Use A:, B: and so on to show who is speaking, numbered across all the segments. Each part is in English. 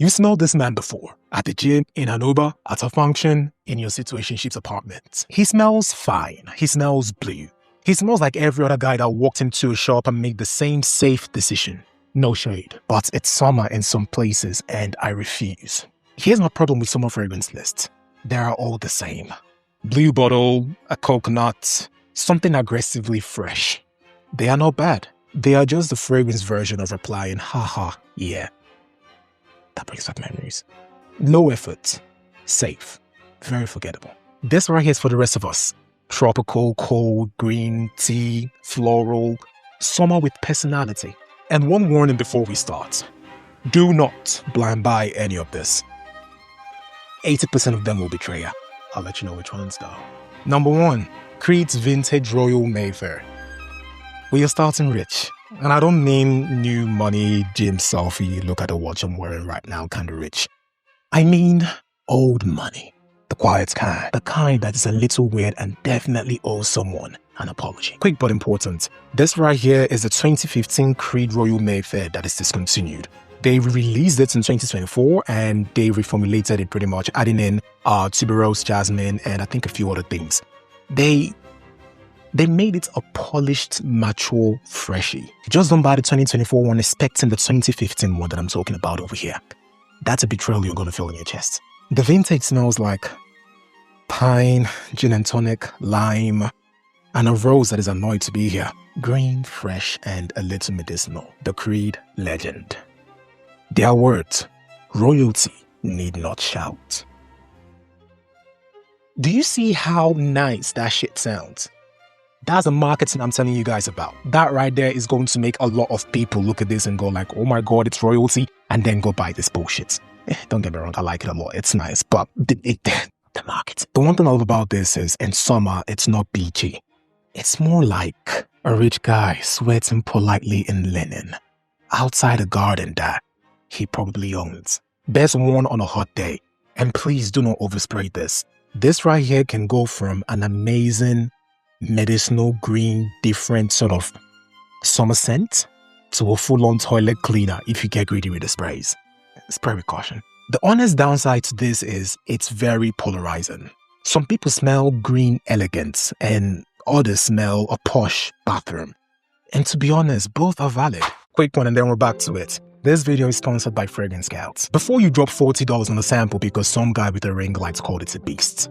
A: You smelled this man before. At the gym, in an Uber, at a function, in your situationship's apartment. He smells fine. He smells blue. He smells like every other guy that walked into a shop and made the same safe decision. No shade. But it's summer in some places and I refuse. Here's my problem with summer fragrance lists. They are all the same. Blue bottle, a coconut, something aggressively fresh. They are not bad. They are just the fragrance version of replying, haha, yeah. That brings back memories. Low effort, safe, very forgettable. This right here is for the rest of us. Tropical, cold, green, tea, floral, summer with personality. And one warning before we start. Do not blind buy any of this. 80% of them will betray you. I'll let you know which ones though. Number 1, Creed's Vintage Royal Mayfair. We are starting rich. And I don't mean new money, gym selfie, look at the watch I'm wearing right now kind of rich. I mean old money. The quiet kind. The kind that is a little weird and definitely owes someone an apology. Quick but important. This right here is the 2015 Creed Royal Mayfair that is discontinued. They released it in 2024 and they reformulated it pretty much, adding in tuberose, jasmine, and I think a few other things. They made it a polished, mature freshie. Just don't buy the 2024 one expecting the 2015 one that I'm talking about over here. That's a betrayal you're going to feel in your chest. The vintage smells like pine, gin and tonic, lime, and a rose that is annoyed to be here. Green, fresh, and a little medicinal. The Creed legend. Their words, royalty need not shout. Do you see how nice that shit sounds? That's the marketing I'm telling you guys about. That right there is going to make a lot of people look at this and go like, oh my god, it's royalty, and then go buy this bullshit. Don't get me wrong, I like it a lot. It's nice, but the market. The one thing I love about this is in summer, it's not beachy. It's more like a rich guy sweating politely in linen outside a garden that he probably owns. Best worn on a hot day. And please do not overspray this. This right here can go from an amazing medicinal green, different sort of summer scent to a full-on toilet cleaner if you get greedy with the sprays. Spray with caution. The honest downside to this is it's very polarizing. Some people smell green elegance and others smell a posh bathroom. And to be honest, both are valid. Quick one and then we're back to it. This video is sponsored by Fragrance Scouts. Before you drop $40 on a sample because some guy with a ring light called it a beast.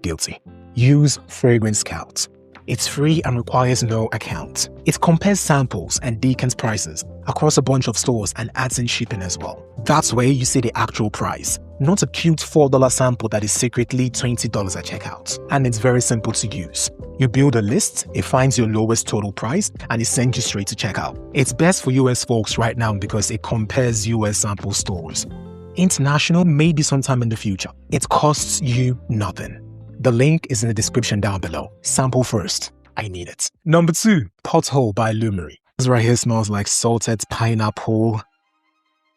A: Guilty. Use Fragrance Scouts. It's free and requires no account. It compares samples and decants prices across a bunch of stores and adds in shipping as well. That's where you see the actual price, not a cute $4 sample that is secretly $20 at checkout. And it's very simple to use. You build a list, it finds your lowest total price, and it sends you straight to checkout. It's best for US folks right now because it compares US sample stores. International, maybe sometime in the future. It costs you nothing. The link is in the description down below. Sample first. I need it. Number 2, Porthole by Loumari. This right here smells like salted pineapple,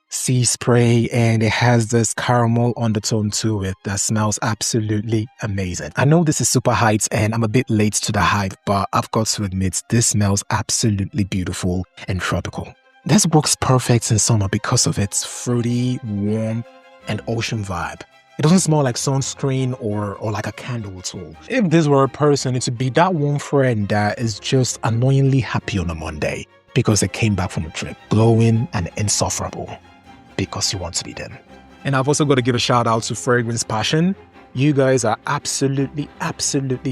A: sea spray, and it has this caramel undertone to it that smells absolutely amazing. I know this is super hyped and I'm a bit late to the hype, but I've got to admit this smells absolutely beautiful and tropical. This works perfect in summer because of its fruity, warm, and ocean vibe. It doesn't smell like sunscreen or like a candle at all. If this were a person, it would be that one friend that is just annoyingly happy on a Monday because they came back from a trip, glowing and insufferable because you want to be them. And I've also got to give a shout out to Fragrance Passion. You guys are absolutely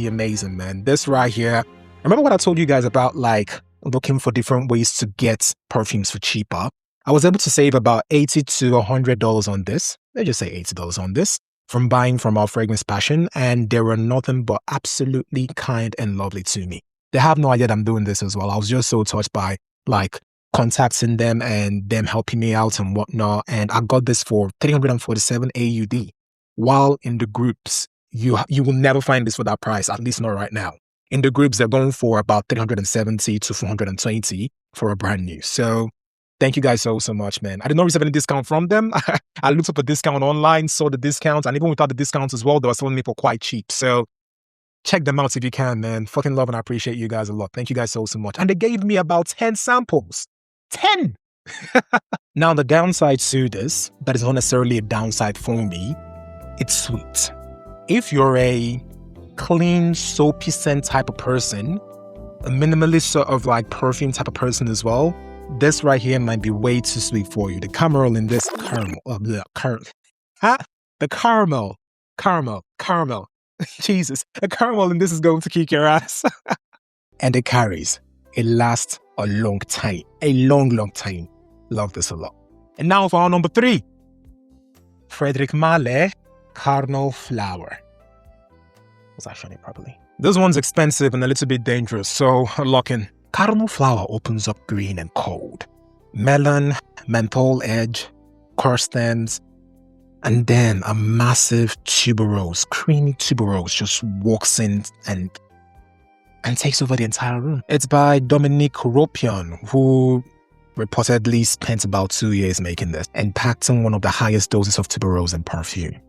A: amazing, man. This right here, remember what I told you guys about like looking for different ways to get perfumes for cheaper? I was able to save about $80 to $100 on this. Let's just say $80 on this from buying from our Fragrance Passion, and they were nothing but absolutely kind and lovely to me. They have no idea that I'm doing this as well. I was just so touched by like contacting them and them helping me out and whatnot. And I got this for 347 AUD. While in the groups, you will never find this for that price, at least not right now. In the groups, they're going for about 370 to 420 for a brand new. So thank you guys so much, man. I did not receive any discount from them. I looked up a discount online, saw the discounts, and even without the discounts as well, they were selling me for quite cheap. So check them out if you can, man. Fucking love and I appreciate you guys a lot. Thank you guys so much. And they gave me about 10 samples. 10! Now, the downside to this, that is not necessarily a downside for me, it's sweet. If you're a clean, soapy scent type of person, a minimalist sort of like perfume type of person as well, this right here might be way too sweet for you. The caramel in this caramel. Jesus, the caramel in this is going to kick your ass. And it carries. It lasts a long time. A long time. Love this a lot. And now for our number 3. Frédéric Malle, Carnal Flower. Was I showing it properly? This one's expensive and a little bit dangerous, so lock in. Carnal Flower opens up green and cold. Melon, menthol edge, core stems, and then a massive tuberose, creamy tuberose just walks in and takes over the entire room. It's by Dominique Ropion, who reportedly spent about 2 years making this and packed in one of the highest doses of tuberose in perfume.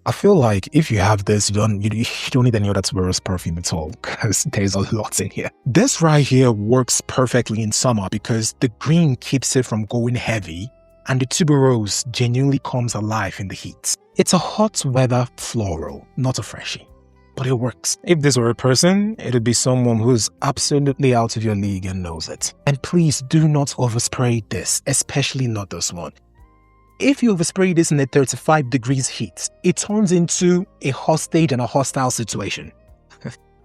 A: I feel like if you have this, you don't need any other tuberose perfume at all, because there's a lot in here. This right here works perfectly in summer because the green keeps it from going heavy and the tuberose genuinely comes alive in the heat. It's a hot weather floral, not a freshie, but it works. If this were a person, it would be someone who's absolutely out of your league and knows it. And please do not overspray this, especially not this one. If you overspray this in a 35 degrees heat, it turns into a hostage and a hostile situation.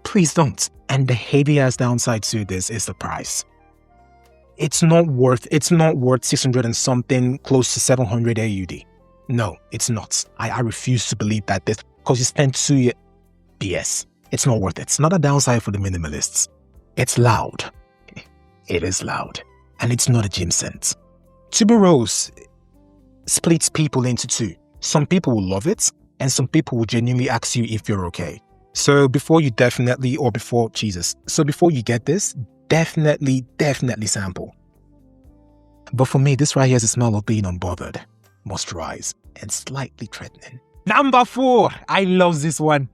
A: Please don't. And the heaviest downside to this is the price. It's not worth 600 and something, close to 700 AUD. No, it's not. I refuse to believe that this, because you spent 2 years. BS. It's not worth it. It's not a downside for the minimalists. It's loud. It is loud. And it's not a gym scent. Tuberose splits people into two. Some people will love it, and some people will genuinely ask you if you're okay. So before you before you get this, definitely sample. But for me, this right here is the smell of being unbothered, moisturized, and slightly threatening. Number 4, I love this one.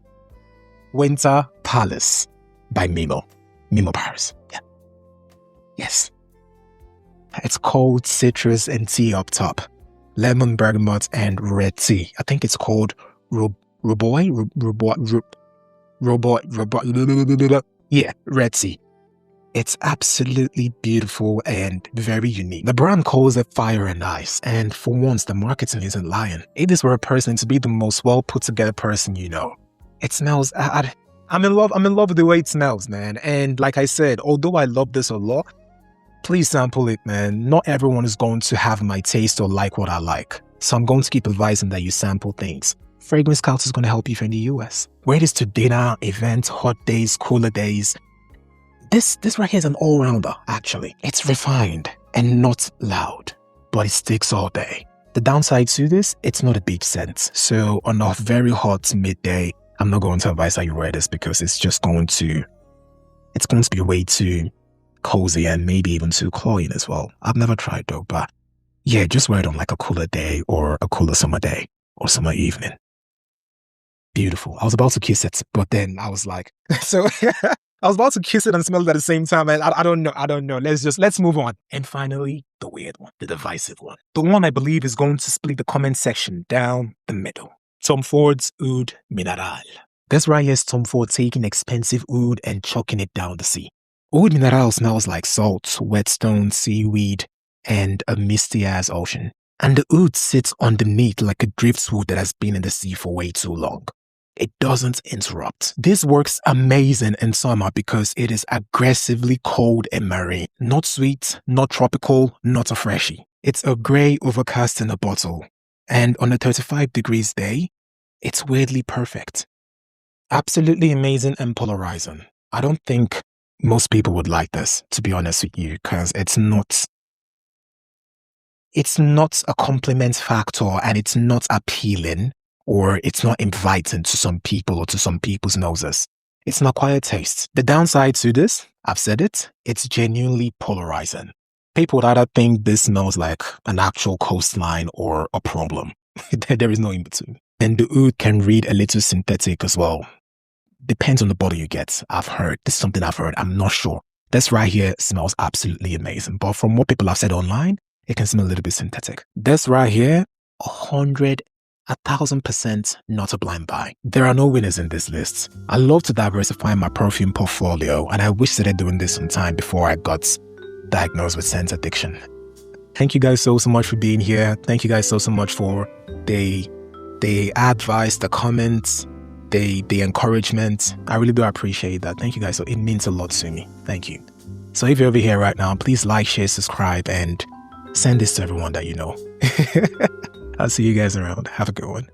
A: Winter Palace by Memo. Memo Paris. Yeah. Yes. It's cold citrus and tea up top. Lemon, bergamot, and red tea. I think it's called yeah, red tea. It's absolutely beautiful and very unique. The brand calls it fire and ice, and for once, the marketing isn't lying. If this were a person to be the most well put together person you know, it smells. I'm in love. I'm in love with the way it smells, man. And like I said, although I love this a lot, please sample it, man. Not everyone is going to have my taste or like what I like. So I'm going to keep advising that you sample things. Fragrance Scout is going to help you if you're in the US. Wear this to dinner, events, hot days, cooler days. This right here is an all-rounder, actually. It's refined and not loud, but it sticks all day. The downside to this, it's not a beach scent. So on a very hot midday, I'm not going to advise that you wear this because it's going to be way too cozy and maybe even too cloying as well. I've never tried though, but yeah, just wear it on like a cooler day or a cooler summer day or summer evening. Beautiful. I was about to kiss it, but then I was like, so I was about to kiss it and smell it at the same time. And I don't know. Let's move on. And finally, the weird one, the divisive one. The one I believe is going to split the comment section down the middle. Tom Ford's Oud Minérale. This right here is Tom Ford taking expensive oud and chucking it down the sea. Oud Minérale smells like salt, whetstone, seaweed, and a misty-ass ocean. And the oud sits underneath like a driftwood that has been in the sea for way too long. It doesn't interrupt. This works amazing in summer because it is aggressively cold and marine. Not sweet, not tropical, not a freshie. It's a grey overcast in a bottle. And on a 35 degrees day, it's weirdly perfect. Absolutely amazing and polarizing. I don't think most people would like this, to be honest with you, because it's not a compliment factor and it's not appealing or it's not inviting to some people or to some people's noses. It's not quite a taste. The downside to this, I've said it, it's genuinely polarizing. People would either think this smells like an actual coastline or a problem. There is no in between. And the oud can read a little synthetic as well. Depends on the bottle you get. I've heard. This is something I've heard. I'm not sure. This right here smells absolutely amazing. But from what people have said online, it can seem a little bit synthetic. This right here, 1,000% not a blind buy. There are no winners in this list. I love to diversify my perfume portfolio, and I wish that I started doing this some time before I got diagnosed with scent addiction. Thank you guys so much for being here. Thank you guys so much for the advice, the comments, the encouragement. I really do appreciate that. Thank you guys. So it means a lot to me. Thank you. So if you're over here right now, please like, share, subscribe, and send this to everyone that you know. I'll see you guys around. Have a good one.